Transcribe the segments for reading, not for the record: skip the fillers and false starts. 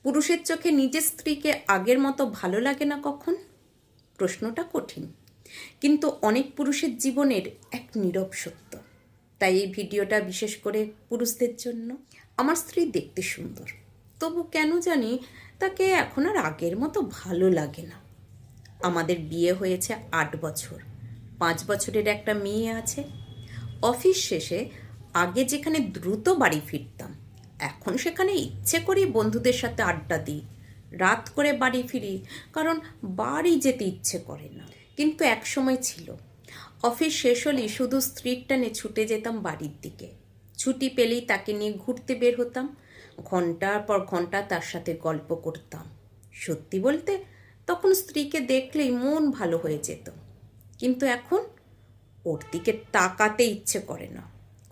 পুরুষের চোখে নিজের স্ত্রীকে আগের মতো ভালো লাগে না কখন? প্রশ্নটা কঠিন, কিন্তু অনেক পুরুষের জীবনের এক নীরব সত্য। তাই এই ভিডিওটা বিশেষ করে পুরুষদের জন্য। আমার স্ত্রী দেখতে সুন্দর, তবু কেন জানি তাকে এখন আর আগের মতো ভালো লাগে না। আমাদের বিয়ে হয়েছে 8 বছর, 5 বছরের একটা মেয়ে আছে। অফিস শেষে আগে যেখানে দ্রুত বাড়ি ফিরতাম, এখন সেখানে ইচ্ছে করেই বন্ধুদের সাথে আড্ডা দিই, রাত করে বাড়ি ফিরি, কারণ বাড়ি যেতে ইচ্ছে করে না। কিন্তু এক সময় ছিল, অফিস শেষ হলেই শুধু স্ত্রীর টানে ছুটে যেতাম বাড়ির দিকে। ছুটি পেলেই তাকে নিয়ে ঘুরতে বের হতাম, ঘন্টার পর ঘন্টা তার সাথে গল্প করতাম। সত্যি বলতে তখন স্ত্রীকে দেখলেই মন ভালো হয়ে যেত। কিন্তু এখন ওর দিকে তাকাতে ইচ্ছে করে না,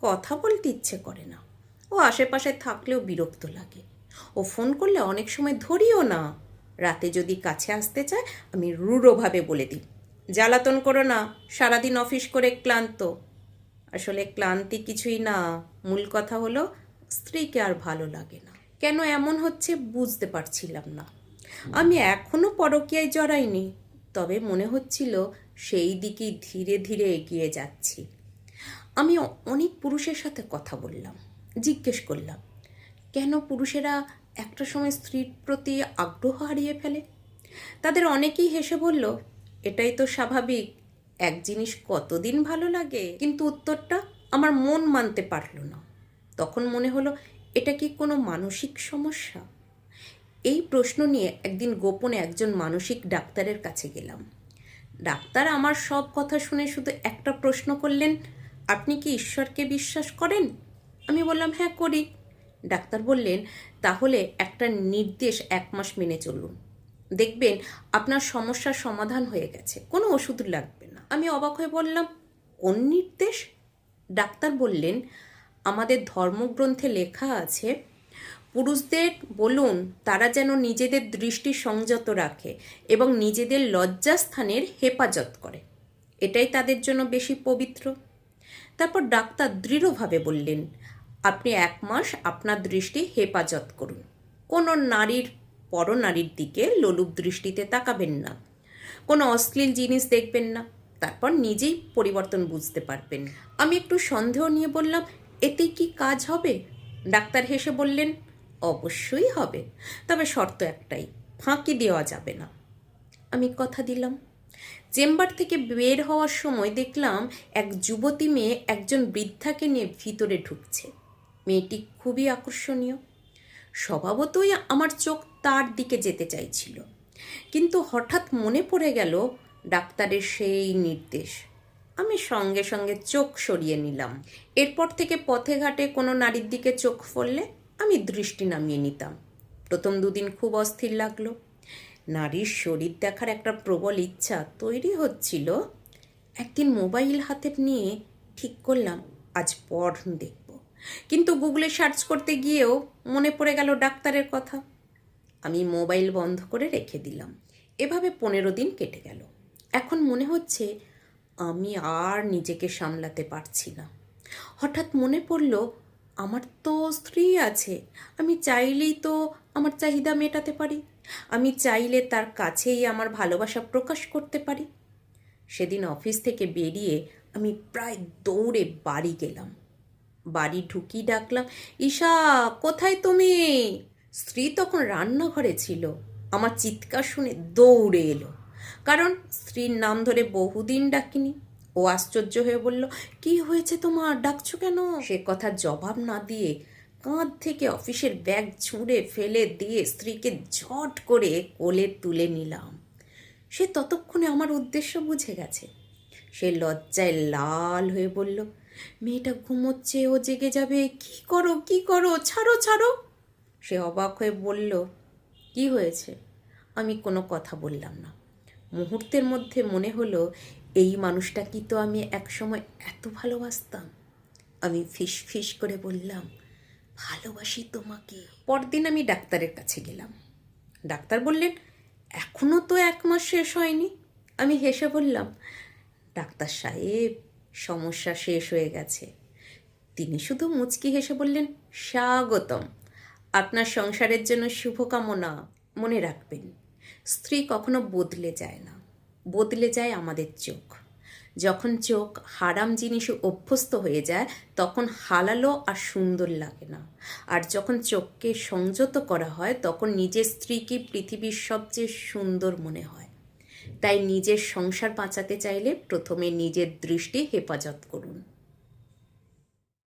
কথা বলতে ইচ্ছে করে না। ও আশেপাশে থাকলেও বিরক্ত লাগে। ও ফোন করলে অনেক সময় ধরিও না। রাতে যদি কাছে আসতে চায়, আমি রূঢ়ভাবে বলে দিই, জ্বালাতন করো না, সারাদিন অফিস করে ক্লান্ত। আসলে ক্লান্তি কিছুই না, মূল কথা হলো স্ত্রীকে আর ভালো লাগে না। কেন এমন হচ্ছে বুঝতে পারছিলাম না। আমি এখনো পরকীয়ায় জড়াইনি, তবে মনে হচ্ছিল সেই দিকেই ধীরে ধীরে এগিয়ে যাচ্ছি। আমি অনেক পুরুষের সাথে কথা বললাম, জিজ্ঞেস করলাম কেন পুরুষেরা একটা সময় স্ত্রীর প্রতি আগ্রহ হারিয়ে ফেলে। তাদের অনেকেই হেসে বলল, এটাই তো স্বাভাবিক, এক জিনিস কতদিন ভালো লাগে। কিন্তু উত্তরটা আমার মন মানতে পারল না। তখন মনে হলো, এটা কি কোনো মানসিক সমস্যা? এই প্রশ্ন নিয়ে একদিন গোপনে একজন মানসিক ডাক্তারের কাছে গেলাম। ডাক্তার আমার সব কথা শুনে শুধু একটা প্রশ্ন করলেন, আপনি কি ঈশ্বরকে বিশ্বাস করেন? আমি বললাম, হ্যাঁ করি। ডাক্তার বললেন, তাহলে একটা নির্দেশ 1 মাস মেনে চলুন, দেখবেন আপনার সমস্যার সমাধান হয়ে গেছে, কোনো ওষুধ লাগবে না। আমি অবাক হয়ে বললাম, কোন নির্দেশ? ডাক্তার বললেন, আমাদের ধর্মগ্রন্থে লেখা আছে, পুরুষদের বলুন তারা যেন নিজেদের দৃষ্টি সংযত রাখে এবং নিজেদের লজ্জাস্থানের হেফাজত করে, এটাই তাদের জন্য বেশি পবিত্র। তারপর ডাক্তার দৃঢ়ভাবে বললেন, আপনি 1 মাস আপনার দৃষ্টি হেফাজত করুন, কোনো নারীর পরনারীর দিকে লোলুপ দৃষ্টিতে তাকাবেন না, কোনো অশ্লীল জিনিস দেখবেন না, তারপর নিজেই পরিবর্তন বুঝতে পারবেন। আমি একটু সন্দেহ নিয়ে বললাম, এতে কি কাজ হবে? ডাক্তার হেসে বললেন, অবশ্যই হবে, তবে শর্ত একটাই, ফাঁকি দেওয়া যাবে না। আমি কথা দিলাম। চেম্বার থেকে বের হওয়ার সময় দেখলাম এক যুবতী মেয়ে একজন বৃদ্ধাকে নিয়ে ভিতরে ঢুকছে। মেয়েটি খুবই আকর্ষণীয়। স্বভাবতই আমার চোখ তার দিকে যেতে চাইছিল, কিন্তু হঠাৎ মনে পড়ে গেল ডাক্তারের সেই নির্দেশ। আমি সঙ্গে সঙ্গে চোখ সরিয়ে নিলাম। এরপর থেকে পথে ঘাটে কোনো নারীর দিকে চোখ পড়লে আমি দৃষ্টি নামিয়ে নিতাম। প্রথম 2 দিন খুব অস্থির লাগলো। নারীর শরীর দেখার একটা প্রবল ইচ্ছা তৈরি হচ্ছিল। একদিন মোবাইল হাতে নিয়ে ঠিক করলাম আজ পর্ন দেখব, কিন্তু গুগলে সার্চ করতে গিয়েও মনে পড়ে গেল ডাক্তারের কথা। আমি মোবাইল বন্ধ করে রেখে দিলাম। এভাবে 15 দিন কেটে গেল। এখন মনে হচ্ছে আমি আর নিজেকে সামলাতে পারছি না। হঠাৎ মনে পড়ল, আমার তো স্ত্রী আছে, আমি চাইলেই তো আমার চাহিদা মেটাতে পারি, আমি চাইলে তার কাছেই আমার ভালোবাসা প্রকাশ করতে পারি। সেদিন অফিস থেকে বেরিয়ে আমি প্রায় দৌড়ে বাড়ি গেলাম। বাড়ি ঢুকি ডাকলাম, ঈশা কোথায় তুমি? স্ত্রী তখন রান্নাঘরে ছিল। আমার চিৎকার শুনে দৌড়ে এলো, কারণ স্ত্রীর নাম ধরে বহুদিন ডাকিনি। ও আশ্চর্য হয়ে বলল, কি হয়েছে তোমার, ডাকছো কেন? সে কথা জবাব না দিয়ে কাঁধ থেকে অফিসের ব্যাগ ছুঁড়ে ফেলে দিয়ে স্ত্রীকে ঝট করে কোলে তুলে নিলাম। সে ততক্ষণে আমার উদ্দেশ্য বুঝে গেছে। সে লজ্জায় লাল হয়ে বলল, মেয়েটা ঘুমোচ্ছে, ও জেগে যাবে, কি করো কি করো, ছাড়ো ছাড়ো। সে অবাক হয়ে বলল, কি হয়েছে? আমি কোনো কথা বললাম না। মুহূর্তের মধ্যে মনে হলো, এই মানুষটা কি তো আমি একসময় এত ভালোবাসতাম। আমি ফিস ফিস করে বললাম, ভালোবাসি তোমাকে। পরদিন আমি ডাক্তারের কাছে গেলাম। ডাক্তার বললেন, এখনও তো 1 মাস শেষ হয়নি। আমি হেসে বললাম, ডাক্তার সাহেব, সমস্যা শেষ হয়ে গেছে। তিনি শুধু মুচকি হেসে বললেন, স্বাগতম, আপনার সংসারের জন্য শুভকামনা। মনে রাখবেন, স্ত্রী কখনো বদলে যায় না, বদলে যায় আমাদের চোখ। যখন চোখ হারাম জিনিসে অভ্যস্ত হয়ে যায় তখন হালালো আর সুন্দর লাগে না। আর যখন চোখকে সংযত করা হয় তখন নিজের স্ত্রীকে পৃথিবীর সবচেয়ে সুন্দর মনে হয়। তাই নিজের সংসার বাঁচাতে চাইলে প্রথমে নিজের দৃষ্টি হেফাজত করুন।